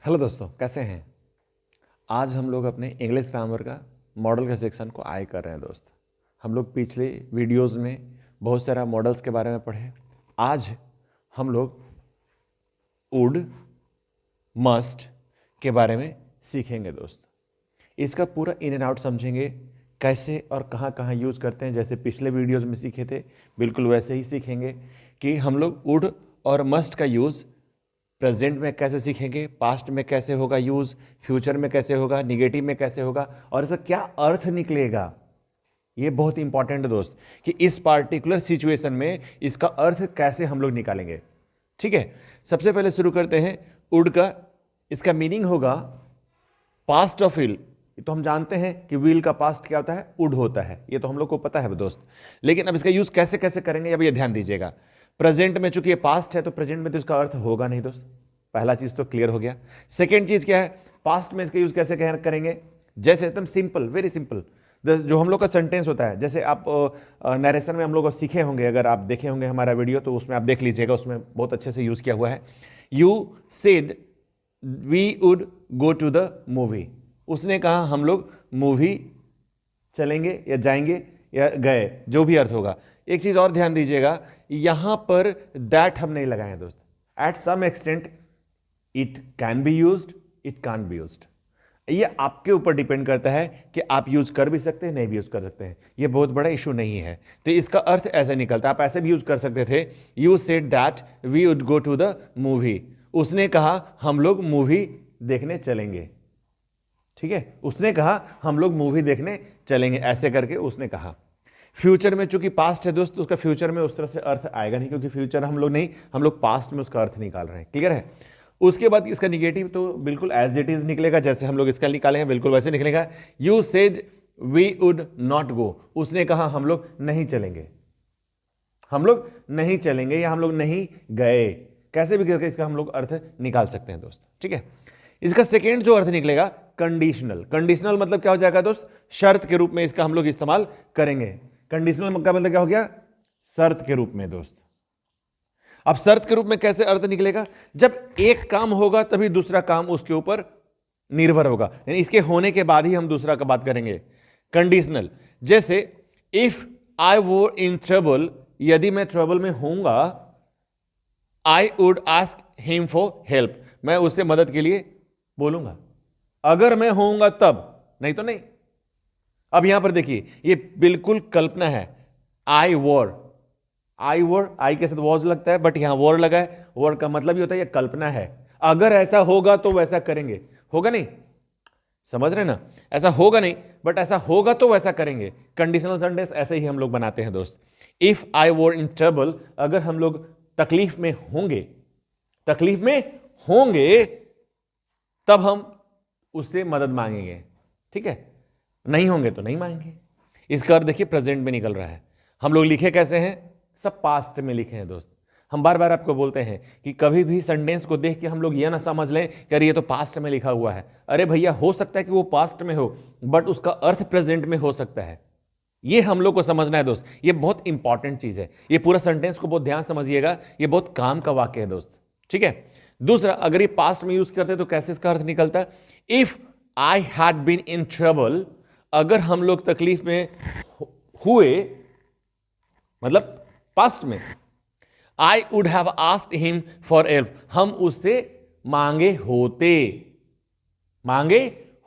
Hello दोस्तों, कैसे हैं। आज हम लोग अपने इंग्लिश ग्रामर का मॉडल के सेक्शन को आए कर रहे हैं दोस्त। हम लोग पिछले वीडियोस में बहुत सारा मॉडल्स के बारे में पढ़े। आज हम लोग वुड मस्ट के बारे में सीखेंगे दोस्त। इसका पूरा इन एंड आउट समझेंगे, कैसे और कहाँ कहाँ यूज़ करते हैं। जैसे पिछले वीडियोस में सीखे थे बिल्कुल वैसे ही सीखेंगे कि हम लोग वुड और मस्ट का यूज़ प्रेजेंट में कैसे सीखेंगे, पास्ट में कैसे होगा यूज, फ्यूचर में कैसे होगा, निगेटिव में कैसे होगा और इसका क्या अर्थ निकलेगा। ये बहुत इंपॉर्टेंट है दोस्त कि इस पार्टिकुलर सिचुएशन में इसका अर्थ कैसे हम लोग निकालेंगे। ठीक है, सबसे पहले शुरू करते हैं वुड का। इसका मीनिंग होगा पास्ट ऑफ व्हील। तो हम जानते हैं कि व्हील का पास्ट क्या होता है, वुड होता है, ये तो हम लोग को पता है दोस्त। लेकिन अब इसका यूज कैसे कैसे करेंगे, अब ये ध्यान दीजिएगा। प्रेजेंट में चूंकि ये पास्ट है तो प्रेजेंट में तो इसका अर्थ होगा नहीं दोस्त, पहला चीज तो क्लियर हो गया। सेकेंड चीज क्या है, पास्ट में इसका यूज कैसे करेंगे। जैसे एकदम सिंपल, वेरी सिंपल, जो हम लोग का सेंटेंस होता है। जैसे आप नरेशन में हम लोग सीखे होंगे, अगर आप देखे होंगे हमारा वीडियो तो उसमें आप देख लीजिएगा, उसमें बहुत अच्छे से यूज किया हुआ है। You said we would go to the movie. उसने कहा हम लोग मूवी चलेंगे या जाएंगे या गए, जो भी अर्थ होगा। एक चीज और ध्यान दीजिएगा, यहां पर दैट हम नहीं लगाए दोस्त। At some extent it can be used, it can't be used. ये आपके ऊपर डिपेंड करता है कि आप यूज कर भी सकते हैं, नहीं भी यूज कर सकते हैं। ये बहुत बड़ा इशू नहीं है। तो इसका अर्थ ऐसे निकलता है, आप ऐसे भी यूज कर सकते थे। You said that we would go to the movie. उसने कहा हम लोग मूवी देखने चलेंगे। ठीक है, उसने कहा हम लोग मूवी देखने चलेंगे, ऐसे करके उसने कहा। फ्यूचर में चूंकि पास्ट है दोस्त, उसका फ्यूचर में उस तरह से अर्थ आएगा नहीं, क्योंकि फ्यूचर हम लोग नहीं, हम लोग पास्ट में उसका अर्थ निकाल रहे हैं। क्लियर है। उसके बाद इसका निगेटिव तो बिल्कुल एज इट इज निकलेगा, जैसे हम लोग इसका निकाले हैं बिल्कुल वैसे निकलेगा। You said we would not go. उसने कहा हम लोग नहीं चलेंगे, हम लोग नहीं चलेंगे या हम लोग नहीं गए। कैसे भी करके इसका हम लोग अर्थ निकाल सकते हैं दोस्त। ठीक है, इसका सेकेंड जो अर्थ निकलेगा कंडीशनल। कंडीशनल मतलब क्या हो जाएगा दोस्त, शर्त के रूप में इसका हम लोग इस्तेमाल करेंगे। कंडीशनल का मतलब क्या हो गया, शर्त के रूप में दोस्त। अब शर्त के रूप में कैसे अर्थ निकलेगा, जब एक काम होगा तभी दूसरा काम उसके ऊपर निर्भर होगा, यानी इसके होने के बाद ही हम दूसरा का बात करेंगे। कंडीशनल, जैसे इफ आई वोर इन ट्रबल, यदि मैं ट्रबल में होऊंगा, I would ask him for help, मैं उससे मदद के लिए बोलूंगा। अगर मैं होऊंगा तब, नहीं तो नहीं। अब यहां पर देखिए, ये बिल्कुल कल्पना है। आई वॉर, आई वॉर, आई के साथ वॉज लगता है, बट यहां वॉर लगा है। वॉर का मतलब ये होता है ये कल्पना है। अगर ऐसा होगा तो वैसा करेंगे, होगा नहीं, समझ रहे ना। ऐसा होगा नहीं, बट ऐसा होगा तो वैसा करेंगे। कंडीशनल सेंटेंस ऐसे ही हम लोग बनाते हैं दोस्त। If I war in trouble, अगर हम लोग तकलीफ में होंगे, तकलीफ में होंगे तब हम उससे मदद मांगेंगे। ठीक है, नहीं होंगे तो नहीं मांगेंगे। इसका अर्थ देखिए प्रेजेंट में निकल रहा है। हम लोग लिखे कैसे हैं, सब पास्ट में लिखे हैं दोस्त। हम बार बार आपको बोलते हैं कि कभी भी सेंटेंस को देख के हम लोग यह ना समझ लें कि अरे ये तो पास्ट में लिखा हुआ है। अरे भैया, हो सकता है कि वो पास्ट में हो, बट उसका अर्थ प्रेजेंट में हो सकता है। ये हम लोग को समझना है दोस्त, ये बहुत इंपॉर्टेंट चीज है। ये पूरा सेंटेंस को बहुत ध्यान समझिएगा, ये बहुत काम का वाक्य है दोस्त। ठीक है, दूसरा, अगर ये पास्ट में यूज करते तो कैसे इसका अर्थ निकलता है। If I had been in trouble, अगर हम लोग तकलीफ में हुए, मतलब पास्ट में, I would have asked him for help, हम उससे मांगे होते, मांगे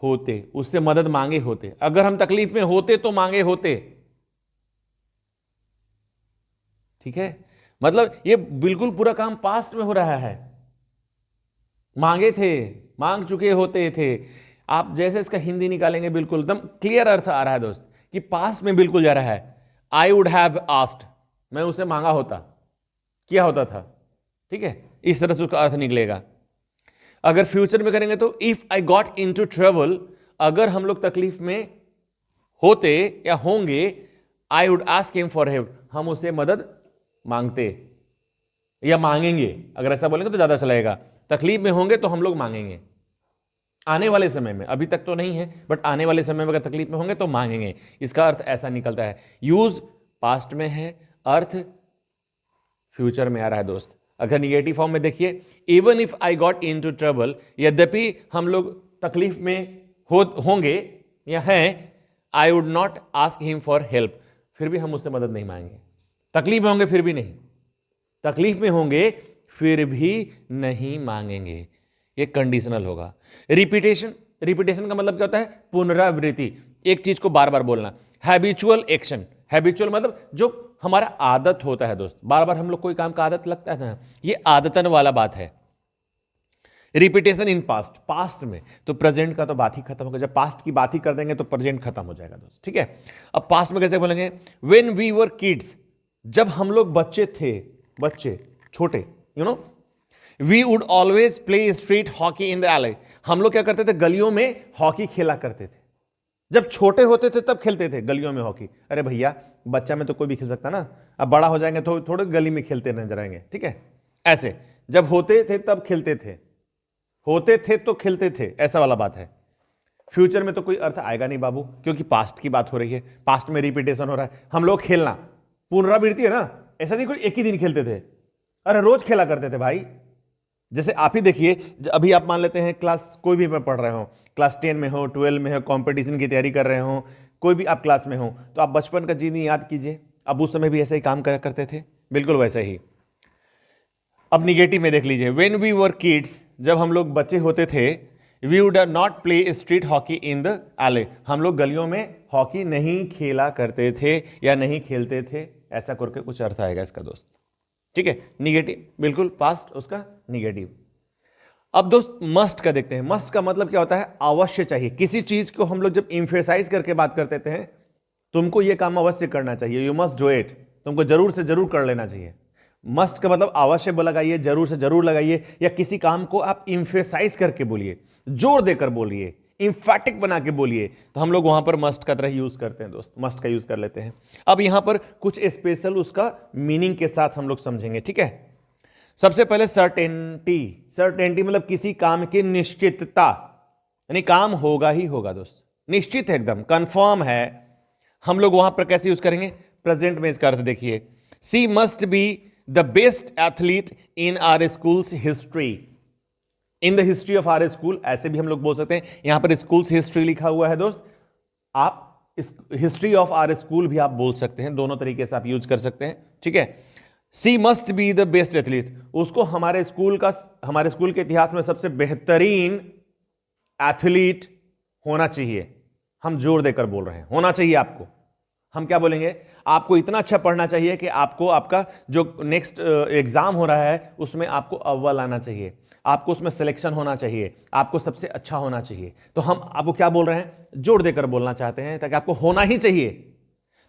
होते, उससे मदद मांगे होते। अगर हम तकलीफ में होते तो मांगे होते। ठीक है, मतलब ये बिल्कुल पूरा काम पास्ट में हो रहा है। मांगे थे, मांग चुके होते थे। आप जैसे इसका हिंदी निकालेंगे बिल्कुल एकदम क्लियर अर्थ आ रहा है दोस्त कि पास्ट में बिल्कुल जा रहा है। आई वुड हैव आस्क्ड, मैं उसे मांगा होता, किया होता था। ठीक है, इस तरह से उसका अर्थ निकलेगा। अगर फ्यूचर में करेंगे तो if I got into trouble, अगर हम लोग तकलीफ में होते या होंगे, I would ask him for help, हम उससे मदद मांगते या मांगेंगे। अगर ऐसा बोलेंगे तो ज्यादा अच्छा लगेगा। तकलीफ में होंगे तो हम लोग मांगेंगे, आने वाले समय में, अभी तक तो नहीं है, बट आने वाले समय में अगर तकलीफ में होंगे तो मांगेंगे। इसका अर्थ ऐसा निकलता है। यूज पास्ट में है, अर्थ फ्यूचर में आ रहा है दोस्त। अगर निगेटिव फॉर्म में देखिए, even if I got in to trouble, यद्यपि हम लोग तकलीफ में होंगे या हैं, I would not ask him for help, फिर भी हम उससे मदद नहीं मांगेंगे। तकलीफ में होंगे फिर भी नहीं, तकलीफ में होंगे फिर भी नहीं मांगेंगे, ये कंडीशनल होगा। रिपीटेशन, रिपीटेशन का मतलब क्या होता है? पुनरावृत्ति, एक चीज को बार बार बोलना। हैबिचुअल एक्शन, हैबिचुअल मतलब जो हमारा आदत होता है दोस्त, बार बार हम लोग कोई काम का आदत लगता है ना, ये आदतन वाला बात है। रिपीटेशन इन पास्ट, पास्ट में तो प्रेजेंट का तो बात ही खत्म होगा, जब पास्ट की बात ही कर देंगे तो प्रेजेंट खत्म हो जाएगा दोस्त, ठीक है। अब पास्ट में कैसे बोलेंगे? व्हेन वी वर किड्स, जब हम लोग बच्चे थे, बच्चे छोटे, you know, we would always play street hockey in the alley, हम लोग क्या करते थे? गलियों में हॉकी खेला करते थे। जब छोटे होते थे तब खेलते थे गलियों में हॉकी। अरे भैया, बच्चा में तो कोई भी खेल सकता ना, अब बड़ा हो जाएंगे तो थोड़े गली में खेलते नजर आएंगे, ठीक है। ऐसे जब होते थे तब खेलते थे, होते थे तो खेलते थे, ऐसा वाला बात है। फ्यूचर में तो कोई अर्थ आएगा नहीं बाबू, क्योंकि पास्ट की बात हो रही है, पास्ट में रिपीटेशन हो रहा है। हम लोग खेलना पुनरावृत्ति है ना, ऐसा नहीं कोई एक ही दिन खेलते थे, अरे रोज खेला करते थे भाई। जैसे आप ही देखिए, अभी आप मान लेते हैं क्लास कोई भी पढ़ रहे हो, क्लास 10 में हो, 12 में हो, कंपटीशन की तैयारी कर रहे हो, कोई भी आप क्लास में हो, तो आप बचपन का जीवन याद कीजिए, अब उस समय भी ऐसे ही काम करते थे, बिल्कुल वैसे ही। अब निगेटिव में देख लीजिए, व्हेन वी वर किड्स, जब हम लोग बच्चे होते थे, we would not play street hockey in the alley, हम लोग गलियों में हॉकी नहीं खेला करते थे या नहीं खेलते थे, ऐसा करके कुछ अर्थ आएगा इसका दोस्त, ठीक है। निगेटिव बिल्कुल पास्ट, उसका निगेटिव। अब दोस्त मस्ट का देखते हैं। मस्ट का मतलब क्या होता है? अवश्य चाहिए। किसी चीज को हम लोग जब इंफेसाइज करके बात करते हैं, तुमको ये काम अवश्य करना चाहिए, यू मस्ट डू इट, तुमको जरूर से जरूर कर लेना चाहिए। मस्ट का मतलब अवश्य लगाइए, जरूर से जरूर लगाइए, या किसी काम को आप इंफेसाइज करके बोलिए, जोर देकर बोलिए, इंफैटिक बना के बोलिए, तो हम लोग वहां पर मस्ट का तरह यूज करते हैं दोस्त, मस्ट का यूज कर लेते हैं। अब यहां पर कुछ स्पेशल उसका मीनिंग के साथ हम लोग समझेंगे, ठीक है। सबसे पहले सर्टेनिटी, सर्टेनिटी मतलब किसी काम की निश्चितता, यानी काम होगा ही होगा दोस्त, निश्चित है, एकदम कंफर्म है। हम लोग वहां पर कैसे यूज करेंगे? प्रेजेंट में इसका अर्थ देखिए, she must be the best athlete in our school's history, in the history of our school, ऐसे भी हम लोग बोल सकते हैं। यहां पर स्कूल्स हिस्ट्री लिखा हुआ है दोस्त, आप हिस्ट्री ऑफ आवर स्कूल भी आप बोल सकते हैं, दोनों तरीके से आप यूज कर सकते हैं, ठीक है। She must be the best athlete, उसको हमारे स्कूल के इतिहास में सबसे बेहतरीन एथलीट होना चाहिए। हम जोर देकर बोल रहे हैं, होना चाहिए आपको। हम क्या बोलेंगे? आपको इतना अच्छा पढ़ना चाहिए कि आपको आपका जो नेक्स्ट एग्जाम हो रहा है उसमें आपको अव्वल आना चाहिए, आपको उसमें सिलेक्शन होना चाहिए, आपको सबसे अच्छा होना चाहिए। तो हम आपको क्या बोल रहे हैं? जोर देकर बोलना चाहते हैं, ताकि आपको होना ही चाहिए।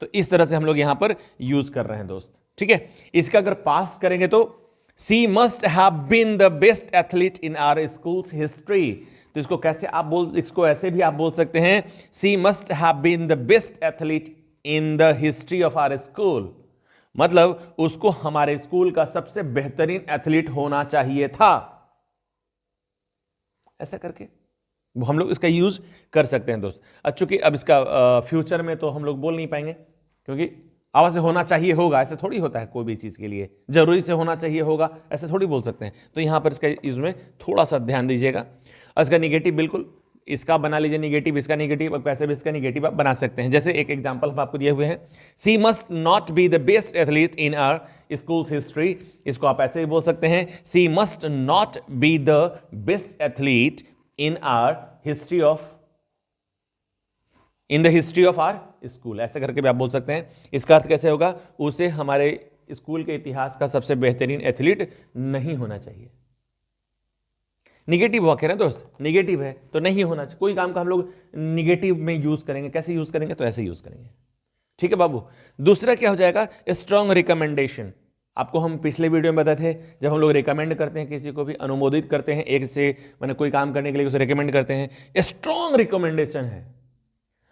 तो इस तरह से हम लोग यहां पर यूज कर रहे हैं दोस्त, ठीक है। इसका अगर पास करेंगे तो she must have been the best athlete in our school's history, तो इसको कैसे आप इसको ऐसे भी आप बोल सकते हैं, she must have been the best athlete in the history of our school, मतलब उसको हमारे स्कूल का सबसे बेहतरीन एथलीट होना चाहिए था, ऐसा करके हम लोग इसका यूज कर सकते हैं दोस्त। चूंकि अब इसका फ्यूचर में तो हम लोग बोल नहीं पाएंगे, क्योंकि अवश्य होना चाहिए होगा ऐसे थोड़ी होता है, कोई भी चीज के लिए जरूरी से होना चाहिए होगा ऐसे थोड़ी बोल सकते हैं। तो यहां पर इसका इसमें थोड़ा सा ध्यान दीजिएगा। इसका निगेटिव बिल्कुल इसका बना लीजिए निगेटिव, इसका निगेटिव, कैसे भी इसका निगेटिव आप बना सकते हैं। जैसे एक एग्जांपल हम आपको दिए हुए हैं, she must not be the best athlete in our school's history, इसको आप ऐसे भी बोल सकते हैं, she must not be the best athlete in our history of in the history of our school, ऐसे करके भी आप बोल सकते हैं। इसका अर्थ कैसे होगा? उसे हमारे स्कूल के इतिहास का सबसे बेहतरीन एथलीट नहीं होना चाहिए। निगेटिव वाक्य है ना दोस्त, निगेटिव है तो नहीं होना चाहिए। कोई काम का हम लोग निगेटिव में यूज करेंगे, कैसे यूज करेंगे? तो ऐसे यूज करेंगे, ठीक है बाबू। दूसरा क्या हो जाएगा? Strong recommendation. आपको हम पिछले वीडियो में बताए थे, जब हम लोग रिकमेंड करते हैं किसी को भी, अनुमोदित करते हैं एक से, मैंने कोई काम करने के लिए उसे रिकमेंड करते हैं, स्ट्रॉन्ग रिकमेंडेशन है,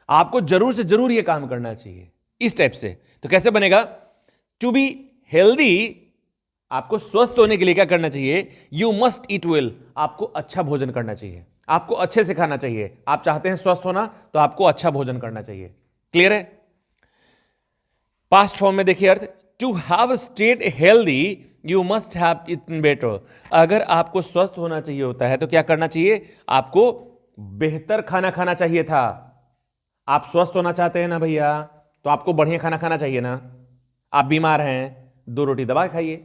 आपको जरूर से जरूर यह काम करना चाहिए, इस टाइप से। तो कैसे बनेगा? टू बी हेल्दी, आपको स्वस्थ होने के लिए क्या करना चाहिए? यू मस्ट ईट वेल, आपको अच्छा भोजन करना चाहिए, आपको अच्छे से खाना चाहिए। आप चाहते हैं स्वस्थ होना तो आपको अच्छा भोजन करना चाहिए। क्लियर है? पास्ट फॉर्म में देखिए अर्थ, to have stayed healthy you must have eaten better. अगर आपको स्वस्थ होना चाहिए होता है तो क्या करना चाहिए? आपको बेहतर खाना खाना चाहिए था। आप स्वस्थ होना चाहते हैं ना भैया, तो आपको बढ़िया खाना खाना चाहिए ना। आप बीमार हैं, 2 रोटी दबा खाइए।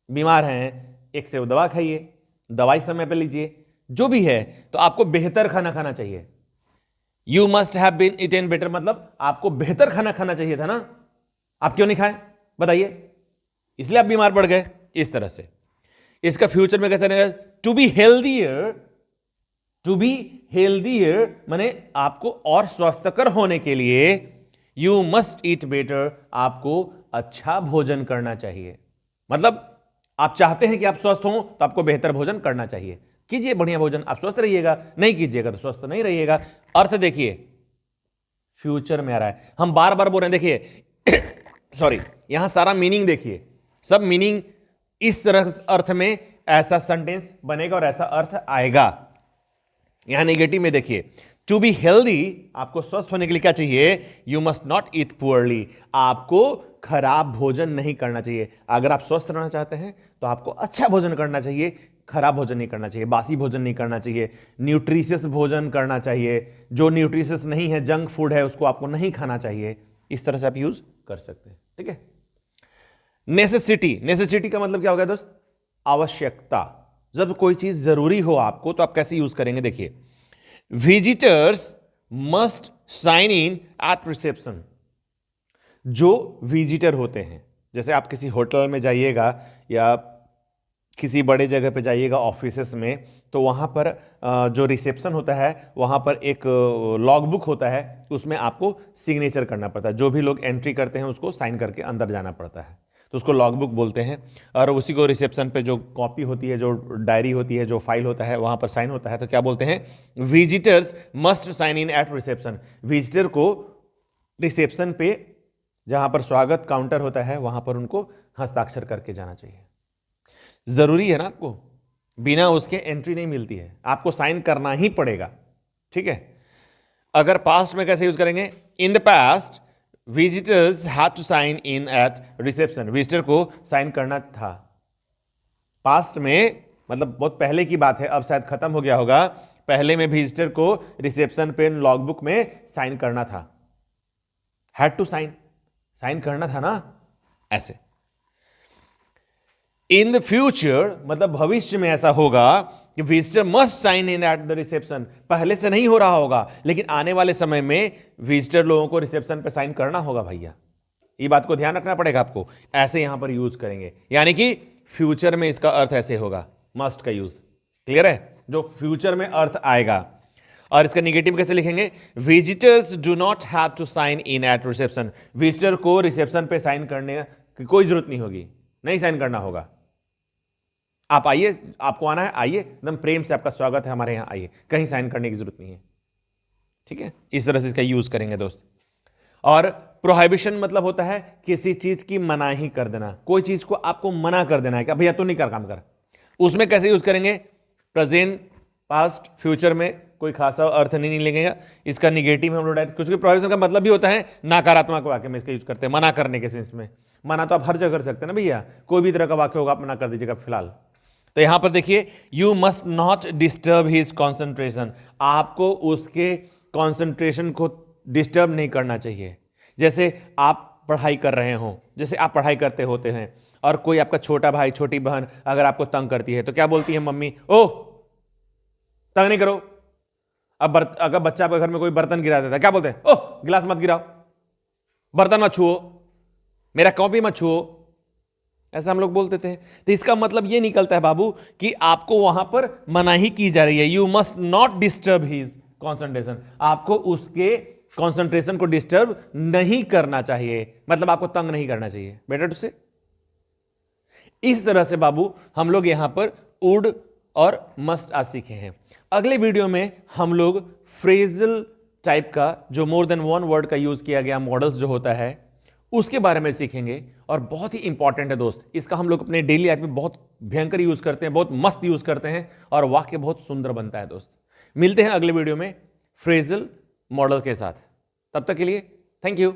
बीमार हैं, 1 सेव दवा खाइए, दवाई समय पर लीजिए, जो भी है। तो आपको बेहतर खाना खाना चाहिए। You must have been eaten better मतलब आपको बेहतर खाना खाना चाहिए था ना। आप क्यों नहीं खाए बताइए? इसलिए आप बीमार पड़ गए। इस तरह से इसका फ्यूचर में कैसे रहेगा? To be healthier. To be healthier माने आपको और स्वस्थकर होने के लिए यू मस्ट ईट बेटर, आपको अच्छा भोजन करना चाहिए। मतलब आप चाहते हैं कि आप स्वस्थ हों तो आपको बेहतर भोजन करना चाहिए। कीजिए बढ़िया भोजन, आप स्वस्थ रहिएगा। नहीं कीजिएगा तो स्वस्थ नहीं रहिएगा। अर्थ देखिए, फ्यूचर में आ रहा है। हम बार बार बोल रहे हैं, देखिए सॉरी, यहां सारा मीनिंग देखिए, सब मीनिंग इस तरह अर्थ में ऐसा सेंटेंस बनेगा और ऐसा अर्थ आएगा। यहां नेगेटिव में देखिए, टू बी हेल्दी, आपको स्वस्थ होने के लिए क्या चाहिए? You must not eat poorly, आपको खराब भोजन नहीं करना चाहिए। अगर आप स्वस्थ रहना चाहते हैं तो आपको अच्छा भोजन करना चाहिए, खराब भोजन नहीं करना चाहिए, बासी भोजन नहीं करना चाहिए, न्यूट्रिशियस भोजन करना चाहिए। जो न्यूट्रिशियस नहीं है, जंक फूड है, उसको आपको नहीं खाना चाहिए। इस तरह से आप यूज कर सकते हैं, ठीक है। नेसेसिटी, नेसेसिटी का मतलब क्या हो गया दोस्त? आवश्यकता। जब कोई चीज जरूरी हो आपको तो आप कैसे यूज करेंगे? देखिए, visitors must sign in at reception. जो विजिटर होते हैं, जैसे आप किसी होटल में जाइएगा या किसी बड़े जगह पे जाइएगा, ऑफिसेस में, तो वहाँ पर जो रिसेप्शन होता है वहाँ पर एक लॉग बुक होता है, उसमें आपको सिग्नेचर करना पड़ता है। जो भी लोग एंट्री करते हैं उसको साइन करके अंदर जाना पड़ता है, तो उसको लॉग बुक बोलते हैं। और उसी को रिसेप्शन पे जो कॉपी होती है, जो डायरी होती है, जो फाइल होता है, वहाँ पर साइन होता है। तो क्या बोलते हैं? Visitors must sign in at reception. Visitor को रिसेप्शन पे, जहाँ पर स्वागत काउंटर होता है, वहाँ पर उनको हस्ताक्षर करके जाना चाहिए। जरूरी है ना, आपको बिना उसके एंट्री नहीं मिलती है, आपको साइन करना ही पड़ेगा, ठीक है। अगर पास्ट में कैसे यूज करेंगे? In the past visitors had to sign in at reception. Visitor को साइन करना था। पास्ट में मतलब बहुत पहले की बात है, अब शायद खत्म हो गया होगा। पहले में विजिटर को रिसेप्शन पे लॉग बुक में साइन करना था। हैड टू साइन, साइन करना था ना, ऐसे। इन द फ्यूचर मतलब भविष्य में ऐसा होगा कि visitor must sign in at the reception. पहले से नहीं हो रहा होगा, लेकिन आने वाले समय में विजिटर लोगों को रिसेप्शन पे साइन करना होगा भैया। ये बात को ध्यान रखना पड़ेगा आपको। ऐसे यहां पर यूज करेंगे, यानी कि फ्यूचर में इसका अर्थ ऐसे होगा, मस्ट का यूज। क्लियर है? जो फ्यूचर में अर्थ आएगा। और इसका निगेटिव कैसे लिखेंगे? Visitors do not have to sign in at reception. Visitor को रिसेप्शन पे साइन करने की कोई जरूरत नहीं होगी, नहीं साइन करना होगा। आप आइए, आपको आना है, आइए, एकदम प्रेम से आपका स्वागत है हमारे यहां, आइए, कहीं साइन करने की जरूरत नहीं है, ठीक है। इस तरह से इसका यूज करेंगे दोस्त। और प्रोहिबिशन मतलब होता है किसी चीज की मनाही कर देना। कोई चीज को आपको मना कर देना है कि भैया तू नहीं कर, काम कर। उसमें कैसे यूज करेंगे? प्रेजेंट, पास्ट, फ्यूचर में कोई खासा अर्थ नहीं लगेगा। इसका निगेटिव हम लोग डायरेक्ट, क्योंकि प्रोहिबिशन का मतलब भी होता है नकारात्मक वाक्य में इसका यूज करते हैं, मना करने के सेंस में। मना तो आप हर जगह कर सकते हैं ना भैया, कोई भी तरह का वाक्य होगा आप मना कर दीजिएगा फिलहाल। तो यहां पर देखिए, you must not disturb his concentration. आपको उसके कॉन्सेंट्रेशन को डिस्टर्ब नहीं करना चाहिए। जैसे आप पढ़ाई कर रहे हो, जैसे आप पढ़ाई करते होते हैं और कोई आपका छोटा भाई, छोटी बहन अगर आपको तंग करती है तो क्या बोलती है मम्मी? ओह, तंग नहीं करो। अब अगर बच्चा आपके घर में कोई बर्तन गिरा देता है, क्या बोलते हैं? ओह, गिलास मत गिराओ, बर्तन मत छुओ, मेरा कॉपी मत छुओ। ऐसा हम लोग बोलते थे। तो इसका मतलब यह निकलता है बाबू कि आपको वहां पर मनाही की जा रही है। You must not disturb his concentration. आपको उसके कॉन्सेंट्रेशन को डिस्टर्ब नहीं करना चाहिए, मतलब आपको तंग नहीं करना चाहिए। बेटर टू से। इस तरह से बाबू हम लोग यहां पर वुड और मस्ट आज सीखे हैं। अगले वीडियो में हम लोग फ्रेजल टाइप का, जो मोर देन वन वर्ड का यूज किया गया मॉडल्स जो होता है, उसके बारे में सीखेंगे। और बहुत ही इंपॉर्टेंट है दोस्त, इसका हम लोग अपने डेली लाइफ में बहुत भयंकर यूज करते हैं, बहुत मस्त यूज करते हैं और वाक्य बहुत सुंदर बनता है दोस्त। मिलते हैं अगले वीडियो में फ्रेजल मॉडल के साथ। तब तक के लिए थैंक यू।